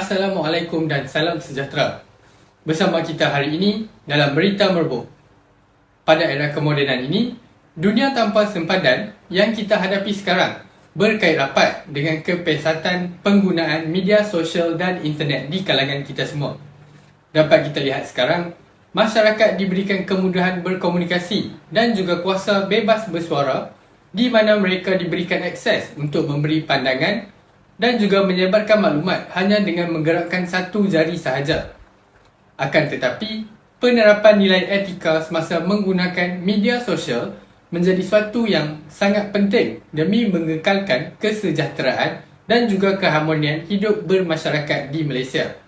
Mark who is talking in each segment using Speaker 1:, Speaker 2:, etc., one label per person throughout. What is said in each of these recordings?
Speaker 1: Assalamualaikum dan salam sejahtera. Bersama kita hari ini dalam Berita Merbuk. Pada era kemodenan ini, dunia tanpa sempadan yang kita hadapi sekarang berkait rapat dengan kepesatan penggunaan media sosial dan internet di kalangan kita semua. Dapat kita lihat sekarang, masyarakat diberikan kemudahan berkomunikasi dan juga kuasa bebas bersuara di mana mereka diberikan akses untuk memberi pandangan dan juga menyebarkan maklumat hanya dengan menggerakkan satu jari sahaja. Akan tetapi, penerapan nilai etika semasa menggunakan media sosial menjadi suatu yang sangat penting demi mengekalkan kesejahteraan dan juga keharmonian hidup bermasyarakat di Malaysia.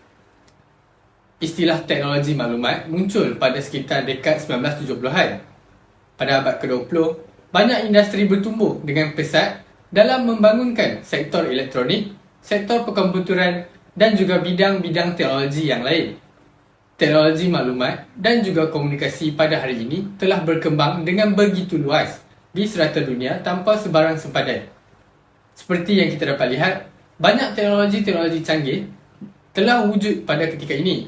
Speaker 1: Istilah teknologi maklumat muncul pada sekitar dekad 1970-an. Pada abad ke-20, banyak industri bertumbuh dengan pesat dalam membangunkan sektor elektronik, sektor perkomputeran dan juga bidang-bidang teknologi yang lain. Teknologi maklumat dan juga komunikasi pada hari ini telah berkembang dengan begitu luas di serata dunia tanpa sebarang sempadan. Seperti yang kita dapat lihat, banyak teknologi-teknologi canggih telah wujud pada ketika ini.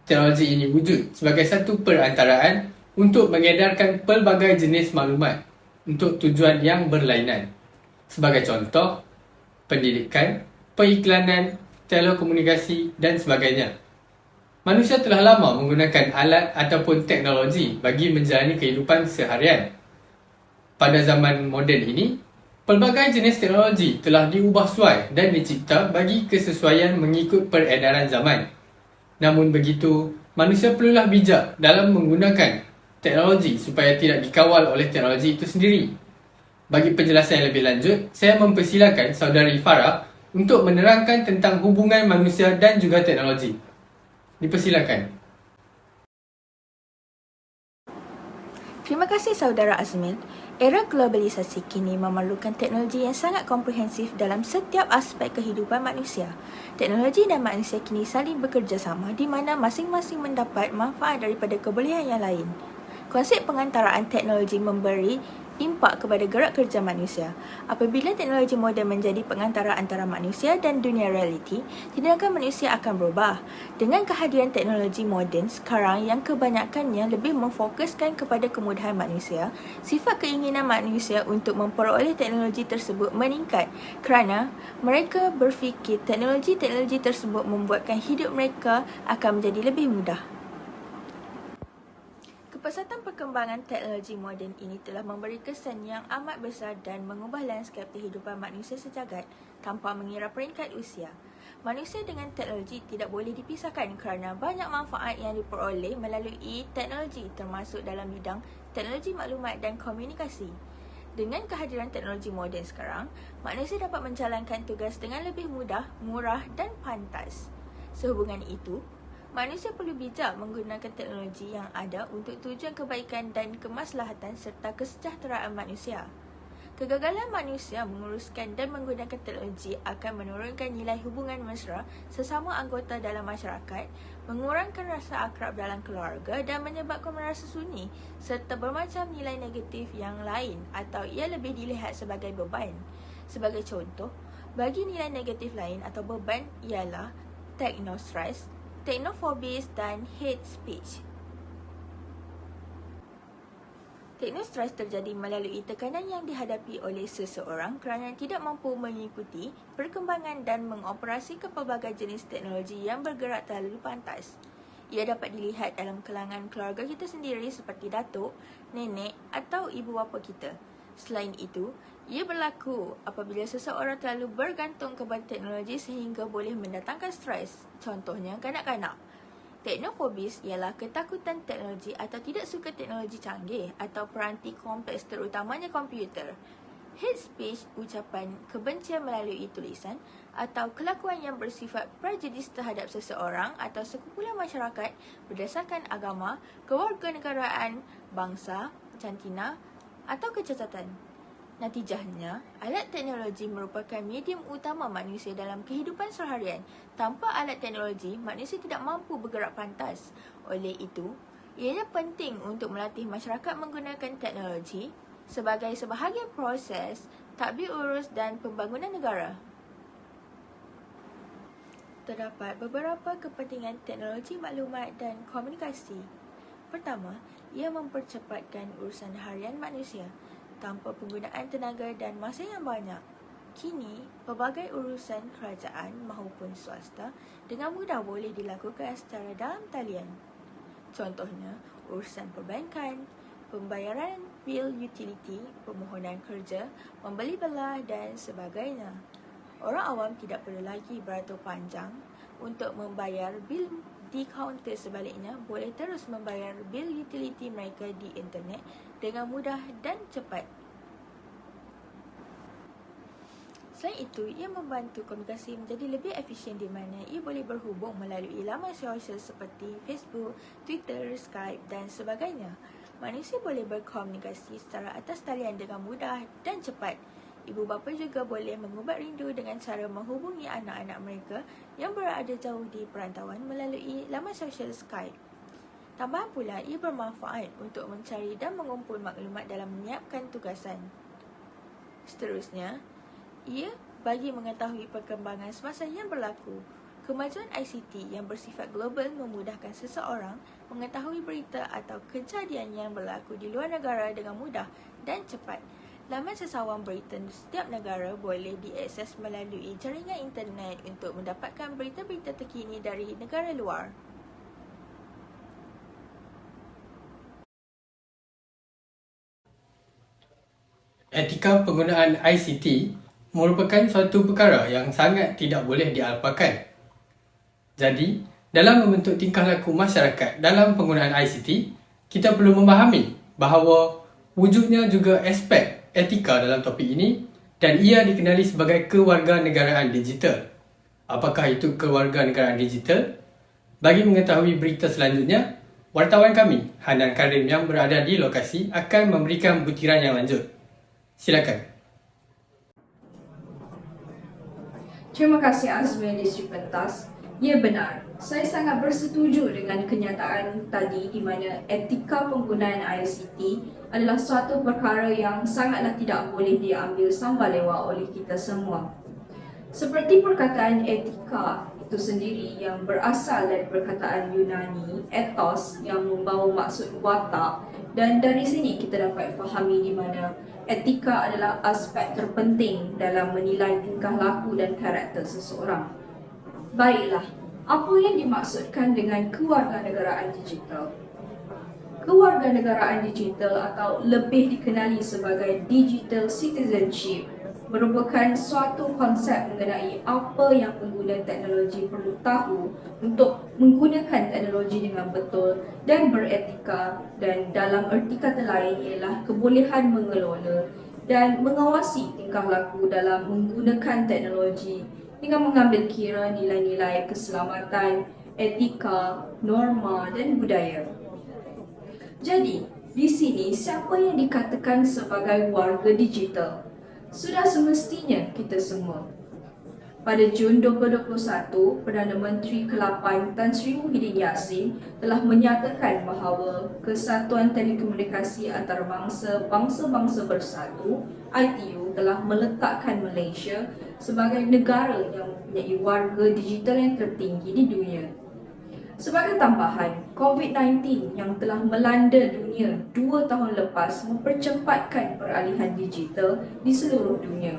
Speaker 1: Teknologi ini wujud sebagai satu perantaraan untuk mengedarkan pelbagai jenis maklumat untuk tujuan yang berlainan. Sebagai contoh, pendidikan, periklanan, telekomunikasi dan sebagainya. Manusia telah lama menggunakan alat ataupun teknologi bagi menjalani kehidupan seharian. Pada zaman moden ini, pelbagai jenis teknologi telah diubah suai dan dicipta bagi kesesuaian mengikut peredaran zaman. Namun begitu, manusia perlulah bijak dalam menggunakan teknologi supaya tidak dikawal oleh teknologi itu sendiri. Bagi penjelasan yang lebih lanjut, saya mempersilakan saudari Farah untuk menerangkan tentang hubungan manusia dan juga teknologi. Dipersilakan.
Speaker 2: Terima kasih saudara Azmil. Era globalisasi kini memerlukan teknologi yang sangat komprehensif dalam setiap aspek kehidupan manusia. Teknologi dan manusia kini saling bekerjasama di mana masing-masing mendapat manfaat daripada kebolehan yang lain. Konsep pengantaraan teknologi memberi impak kepada gerak kerja manusia. Apabila teknologi moden menjadi pengantara antara manusia dan dunia realiti, tindakan manusia akan berubah. Dengan kehadiran teknologi moden sekarang yang kebanyakannya lebih memfokuskan kepada kemudahan manusia, sifat keinginan manusia untuk memperoleh teknologi tersebut meningkat kerana mereka berfikir teknologi-teknologi tersebut membuatkan hidup mereka akan menjadi lebih mudah. Kepesatan perkembangan teknologi moden ini telah memberi kesan yang amat besar dan mengubah lanskap kehidupan manusia sejagat tanpa mengira peringkat usia. Manusia dengan teknologi tidak boleh dipisahkan kerana banyak manfaat yang diperoleh melalui teknologi termasuk dalam bidang teknologi maklumat dan komunikasi. Dengan kehadiran teknologi moden sekarang, manusia dapat menjalankan tugas dengan lebih mudah, murah dan pantas. Sehubungan itu, manusia perlu bijak menggunakan teknologi yang ada untuk tujuan kebaikan dan kemaslahatan serta kesejahteraan manusia. Kegagalan manusia menguruskan dan menggunakan teknologi akan menurunkan nilai hubungan mesra sesama anggota dalam masyarakat, mengurangkan rasa akrab dalam keluarga dan menyebabkan merasa sunyi serta bermacam nilai negatif yang lain atau ia lebih dilihat sebagai beban. Sebagai contoh, bagi nilai negatif lain atau beban ialah techno-stress, technophobia dan hate speech. Techno-stress terjadi melalui tekanan yang dihadapi oleh seseorang kerana tidak mampu mengikuti perkembangan dan mengoperasikan pelbagai jenis teknologi yang bergerak terlalu pantas. Ia dapat dilihat dalam kalangan keluarga kita sendiri seperti datuk, nenek atau ibu bapa kita. Selain itu, ia berlaku apabila seseorang terlalu bergantung kepada teknologi sehingga boleh mendatangkan stres. Contohnya, kanak-kanak. Teknofobis ialah ketakutan teknologi atau tidak suka teknologi canggih atau peranti kompleks terutamanya komputer. Hate speech, ucapan kebencian melalui tulisan atau kelakuan yang bersifat prejudis terhadap seseorang atau sekumpulan masyarakat berdasarkan agama, kewarganegaraan, bangsa, jantina atau kecacatan. Natijahnya, alat teknologi merupakan medium utama manusia dalam kehidupan seharian. Tanpa alat teknologi, manusia tidak mampu bergerak pantas. Oleh itu, ianya penting untuk melatih masyarakat menggunakan teknologi sebagai sebahagian proses tadbir urus dan pembangunan negara. Terdapat beberapa kepentingan teknologi maklumat dan komunikasi. Pertama, ia mempercepatkan urusan harian manusia tanpa penggunaan tenaga dan masa yang banyak. Kini, pelbagai urusan kerajaan maupun swasta dengan mudah boleh dilakukan secara dalam talian. Contohnya, urusan perbankan, pembayaran bil utiliti, permohonan kerja, membeli belah dan sebagainya. Orang awam tidak perlu lagi beratur panjang untuk membayar bil di kaunter, sebaliknya boleh terus membayar bil utiliti mereka di internet dengan mudah dan cepat. Selain itu, ia membantu komunikasi menjadi lebih efisien di mana ia boleh berhubung melalui laman sosial seperti Facebook, Twitter, Skype dan sebagainya. Manusia boleh berkomunikasi secara atas talian dengan mudah dan cepat. Ibu bapa juga boleh mengubat rindu dengan cara menghubungi anak-anak mereka yang berada jauh di perantauan melalui laman sosial Skype. Tambahan pula, ia bermanfaat untuk mencari dan mengumpul maklumat dalam menyiapkan tugasan. Seterusnya, ia bagi mengetahui perkembangan semasa yang berlaku. Kemajuan ICT yang bersifat global memudahkan seseorang mengetahui berita atau kejadian yang berlaku di luar negara dengan mudah dan cepat. Laman sesawan berita setiap negara boleh diakses melalui jaringan internet untuk mendapatkan berita-berita terkini dari negara luar.
Speaker 1: Etika penggunaan ICT merupakan suatu perkara yang sangat tidak boleh dialpakan. Jadi, dalam membentuk tingkah laku masyarakat dalam penggunaan ICT, kita perlu memahami bahawa wujudnya juga aspek etika dalam topik ini dan ia dikenali sebagai kewarganegaraan digital. Apakah itu kewarganegaraan digital? Bagi mengetahui berita selanjutnya, wartawan kami, Hanan Karim yang berada di lokasi akan memberikan butiran yang lanjut. Silakan.
Speaker 3: Terima kasih Azmi Distrik Pentas. Ya benar, saya sangat bersetuju dengan kenyataan tadi di mana etika penggunaan ICT adalah suatu perkara yang sangatlah tidak boleh diambil sambal lewat oleh kita semua. Seperti perkataan etika itu sendiri yang berasal dari perkataan Yunani, ethos, yang membawa maksud watak, dan dari sini kita dapat fahami di mana etika adalah aspek terpenting dalam menilai tingkah laku dan karakter seseorang. Baiklah, apa yang dimaksudkan dengan kewarganegaraan digital? Kewarganegaraan digital atau lebih dikenali sebagai digital citizenship merupakan suatu konsep mengenai apa yang pengguna teknologi perlu tahu untuk menggunakan teknologi dengan betul dan beretika, dan dalam erti kata lain ialah kebolehan mengelola dan mengawasi tingkah laku dalam menggunakan teknologi dengan mengambil kira nilai-nilai keselamatan, etika, norma dan budaya. Jadi, di sini siapa yang dikatakan sebagai warga digital? Sudah semestinya kita semua. Pada Jun 2021, Perdana Menteri ke-8 Tan Sri Muhyiddin Yassin telah menyatakan bahawa Kesatuan Telekomunikasi Antarabangsa Bangsa-Bangsa Bersatu ITU telah meletakkan Malaysia sebagai negara yang mempunyai warga digital yang tertinggi di dunia. Sebagai tambahan, COVID-19 yang telah melanda dunia 2 tahun lepas mempercepatkan peralihan digital di seluruh dunia,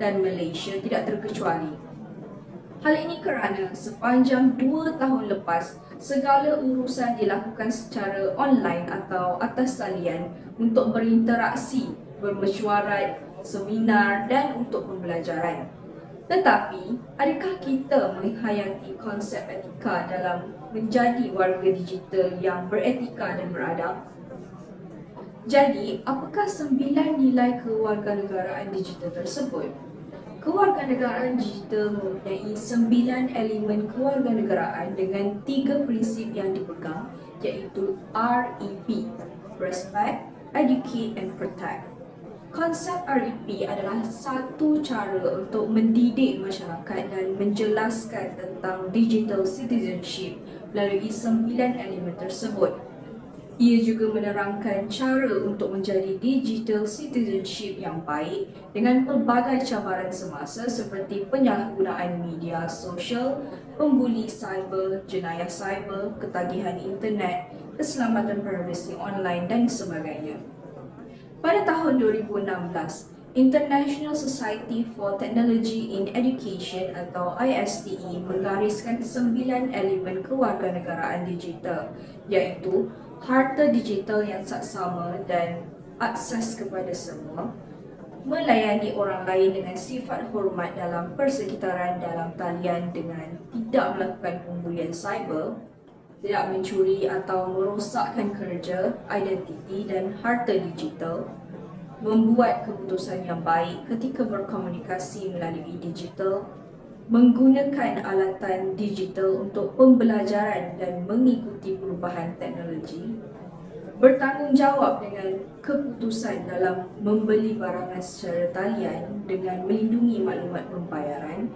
Speaker 3: dan Malaysia tidak terkecuali. Hal ini kerana sepanjang 2 tahun lepas, segala urusan dilakukan secara online atau atas talian untuk berinteraksi, bermesyuarat, seminar dan untuk pembelajaran. Tetapi, adakah kita menghayati konsep etika dalam menjadi warga digital yang beretika dan beradab? Jadi, apakah 9 nilai kewarganegaraan digital tersebut? Kewarganegaraan digital mempunyai 9 elemen kewarganegaraan dengan 3 prinsip yang dipegang, iaitu REP, Respect, Educate and Protect. Konsep REP adalah satu cara untuk mendidik masyarakat dan menjelaskan tentang digital citizenship melalui 9 elemen tersebut. Ia juga menerangkan cara untuk menjadi digital citizenship yang baik dengan pelbagai cabaran semasa seperti penyalahgunaan media sosial, pembuli cyber, jenayah cyber, ketagihan internet, keselamatan privasi online dan sebagainya. Pada tahun 2016, International Society for Technology in Education atau ISTE menggariskan 9 elemen kewarganegaraan digital, iaitu harta digital yang saksama dan akses kepada semua, melayani orang lain dengan sifat hormat dalam persekitaran dalam talian dengan tidak melakukan pembulian cyber, tidak mencuri atau merosakkan kerja, identiti dan harta digital, membuat keputusan yang baik ketika berkomunikasi melalui digital, menggunakan alatan digital untuk pembelajaran dan mengikuti perubahan teknologi, bertanggungjawab dengan keputusan dalam membeli barangan secara talian dengan melindungi maklumat pembayaran,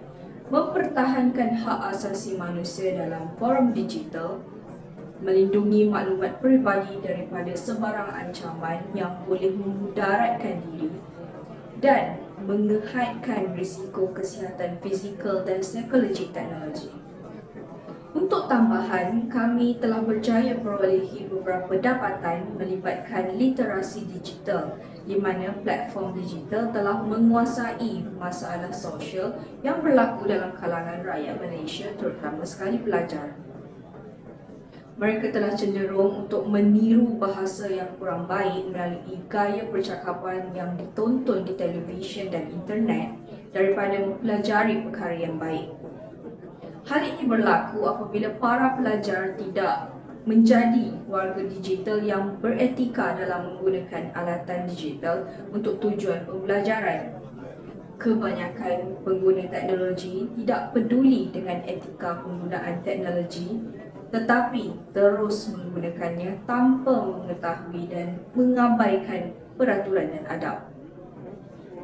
Speaker 3: mempertahankan hak asasi manusia dalam forum digital, melindungi maklumat peribadi daripada sebarang ancaman yang boleh memudaratkan diri, dan menghadkan risiko kesihatan fizikal dan psikologik teknologi. Untuk tambahan, kami telah berjaya perolehi beberapa dapatan melibatkan literasi digital di mana platform digital telah menguasai masalah sosial yang berlaku dalam kalangan rakyat Malaysia, terutama sekali pelajar. Mereka telah cenderung untuk meniru bahasa yang kurang baik melalui gaya percakapan yang ditonton di televisyen dan internet daripada mempelajari perkara yang baik. Hal ini berlaku apabila para pelajar tidak menjadi warga digital yang beretika dalam menggunakan alatan digital untuk tujuan pembelajaran. Kebanyakan pengguna teknologi tidak peduli dengan etika penggunaan teknologi tetapi terus menggunakannya tanpa mengetahui dan mengabaikan peraturan dan adab.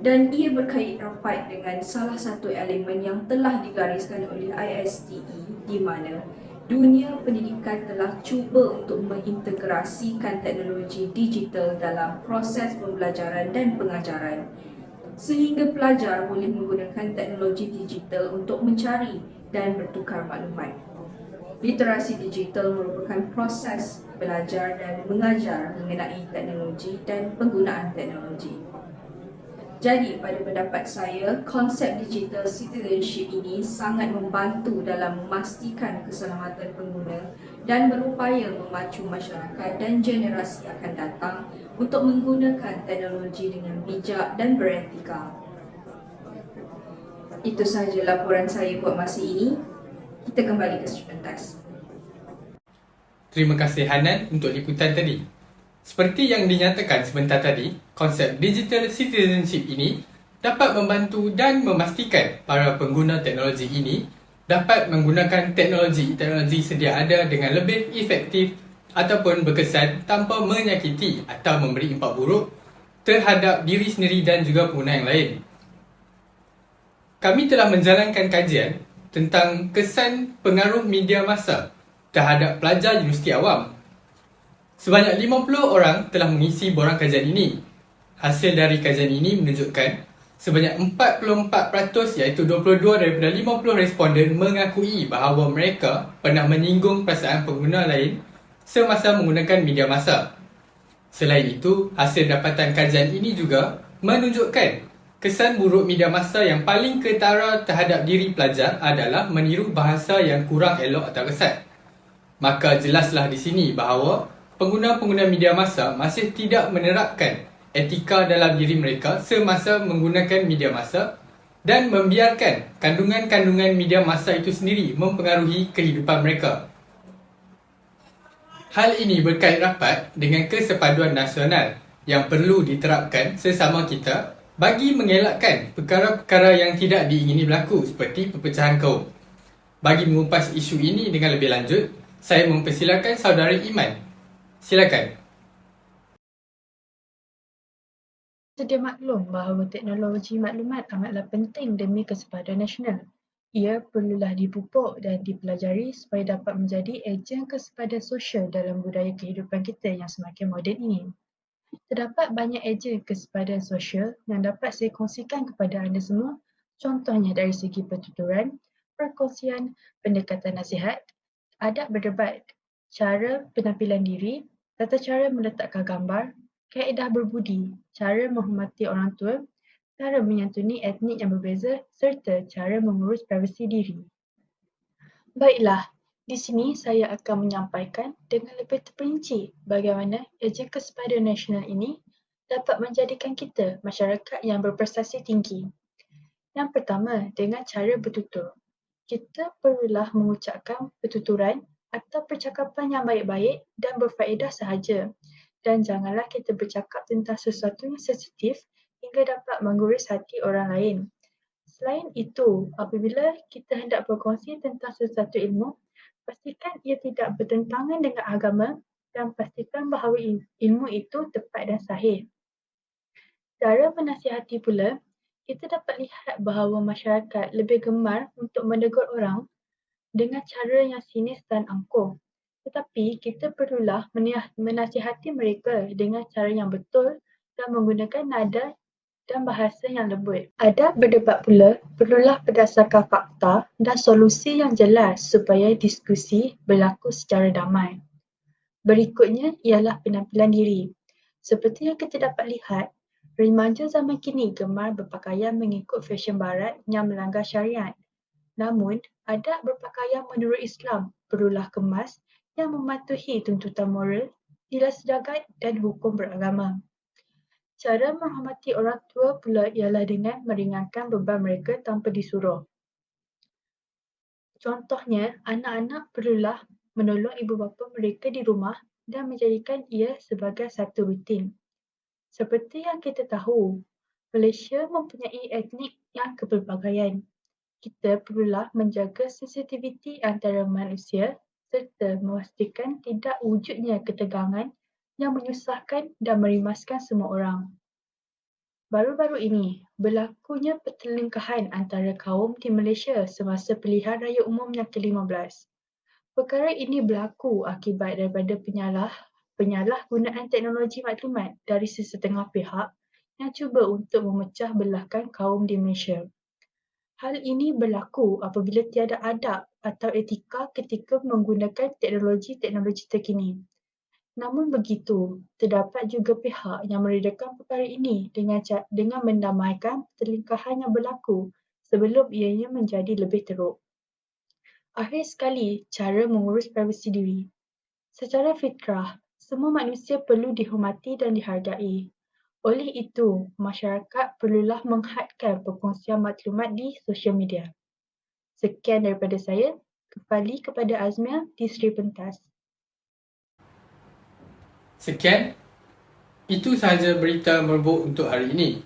Speaker 3: Dan ia berkait rapat dengan salah satu elemen yang telah digariskan oleh ISTE di mana dunia pendidikan telah cuba untuk mengintegrasikan teknologi digital dalam proses pembelajaran dan pengajaran sehingga pelajar boleh menggunakan teknologi digital untuk mencari dan bertukar maklumat. Literasi digital merupakan proses belajar dan mengajar mengenai teknologi dan penggunaan teknologi. Jadi, pada pendapat saya, konsep digital citizenship ini sangat membantu dalam memastikan keselamatan pengguna dan berupaya memacu masyarakat dan generasi akan datang untuk menggunakan teknologi dengan bijak dan beretika. Itu sahaja laporan saya buat masa ini. Kita kembali ke pentas.
Speaker 1: Terima kasih Hanan untuk liputan tadi. Seperti yang dinyatakan sebentar tadi, konsep digital citizenship ini dapat membantu dan memastikan para pengguna teknologi ini dapat menggunakan teknologi sedia ada dengan lebih efektif ataupun berkesan tanpa menyakiti atau memberi impak buruk terhadap diri sendiri dan juga pengguna yang lain. Kami telah menjalankan kajian tentang kesan pengaruh media massa terhadap pelajar universiti awam. Sebanyak 50 orang telah mengisi borang kajian ini. Hasil dari kajian ini menunjukkan sebanyak 44% iaitu 22 daripada 50 responden mengakui bahawa mereka pernah menyinggung perasaan pengguna lain semasa menggunakan media massa. Selain itu, hasil dapatan kajian ini juga menunjukkan kesan buruk media massa yang paling ketara terhadap diri pelajar adalah meniru bahasa yang kurang elok atau kesat. Maka jelaslah di sini bahawa pengguna-pengguna media massa masih tidak menerapkan etika dalam diri mereka semasa menggunakan media massa dan membiarkan kandungan-kandungan media massa itu sendiri mempengaruhi kehidupan mereka. Hal ini berkait rapat dengan kesepaduan nasional yang perlu diterapkan sesama kita bagi mengelakkan perkara-perkara yang tidak diingini berlaku seperti perpecahan kaum. Bagi mengupas isu ini dengan lebih lanjut, saya mempersilakan saudara Iman. Silakan.
Speaker 4: Sedia maklum bahawa teknologi maklumat amatlah penting demi kesepaduan nasional. Ia perlulah dipupuk dan dipelajari supaya dapat menjadi ejen kesepadan sosial dalam budaya kehidupan kita yang semakin moden ini. Terdapat banyak ejen kesepadan sosial yang dapat saya kongsikan kepada anda semua, contohnya dari segi pertuturan, perkongsian, pendekatan nasihat, adab berdebat, cara penampilan diri, tata cara meletakkan gambar, kaedah berbudi, cara menghormati orang tua, cara menyantuni etnik yang berbeza serta cara mengurus privasi diri. Baiklah, di sini saya akan menyampaikan dengan lebih terperinci bagaimana ejen kesepadan nasional ini dapat menjadikan kita masyarakat yang berprestasi tinggi. Yang pertama, dengan cara bertutur. Kita perlulah mengucapkan pertuturan atau percakapan yang baik-baik dan berfaedah sahaja. Dan janganlah kita bercakap tentang sesuatu yang sensitif hingga dapat menggores hati orang lain. Selain itu, apabila kita hendak berkongsi tentang sesuatu ilmu, pastikan ia tidak bertentangan dengan agama dan pastikan bahawa ilmu itu tepat dan sahih. Cara menasihati pula, kita dapat lihat bahawa masyarakat lebih gemar untuk menegur orang dengan cara yang sinis dan angkuh. Tetapi kita perlulah menasihati mereka dengan cara yang betul dan menggunakan nada dan bahasa yang lembut. Adab berdebat pula perlulah berdasarkan fakta dan solusi yang jelas supaya diskusi berlaku secara damai. Berikutnya ialah penampilan diri. Seperti yang kita dapat lihat, remaja zaman kini gemar berpakaian mengikut fashion barat yang melanggar syariat. Namun, adab berpakaian menurut Islam perlulah kemas yang mematuhi tuntutan moral, nilai sedagat dan hukum beragama. Cara menghormati orang tua pula ialah dengan meringankan beban mereka tanpa disuruh. Contohnya, anak-anak perlulah menolong ibu bapa mereka di rumah dan menjadikan ia sebagai satu rutin. Seperti yang kita tahu, Malaysia mempunyai etnik yang berpelbagaian. Kita perlulah menjaga sensitiviti antara manusia serta memastikan tidak wujudnya ketegangan yang menyusahkan dan merimaskan semua orang. Baru-baru ini, berlakunya pertelingkahan antara kaum di Malaysia semasa pilihan raya umum yang ke-15. Perkara ini berlaku akibat daripada penyalahgunaan teknologi maklumat dari sesetengah pihak yang cuba untuk memecah belahkan kaum di Malaysia. Hal ini berlaku apabila tiada adab atau etika ketika menggunakan teknologi-teknologi terkini. Namun begitu, terdapat juga pihak yang meredakan perkara ini dengan mendamaikan pertelingkahan yang berlaku sebelum ianya menjadi lebih teruk. Akhir sekali, cara mengurus privasi diri. Secara fitrah, semua manusia perlu dihormati dan dihargai. Oleh itu, masyarakat perlulah menghadkan perkongsian maklumat di sosial media. Sekian daripada saya, kembali kepada Azmia di Sri Pentas.
Speaker 1: Sekian, itu sahaja berita merbuk untuk hari ini.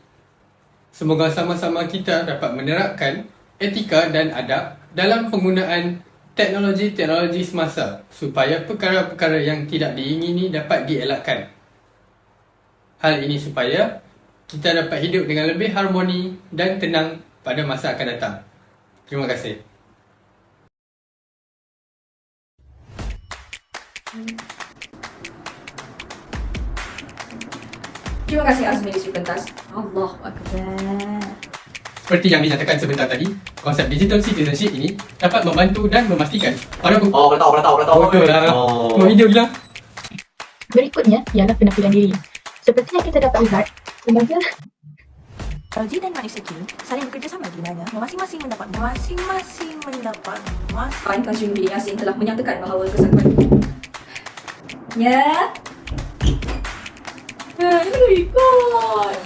Speaker 1: Semoga sama-sama kita dapat menerapkan etika dan adab dalam penggunaan teknologi-teknologi semasa supaya perkara-perkara yang tidak diingini dapat dielakkan. Hal ini supaya kita dapat hidup dengan lebih harmoni dan tenang pada masa akan datang. Terima kasih.
Speaker 3: Terima kasih Azmi di Sri Pentas. Allahu Akbar.
Speaker 1: Seperti yang dinyatakan sebentar tadi, konsep digital citizenship ini dapat membantu dan memastikan para
Speaker 5: Betul
Speaker 1: betul lah. Mau video gila.
Speaker 4: Berikutnya ialah penampilan diri. Seperti yang kita dapat lihat, sebagai
Speaker 2: Teknologi dan manusia kini saling bekerjasama di mana masing-masing mendapat
Speaker 3: Consumer Media Asing telah menyatakan bahawa kesatuan ya. Ini ikut.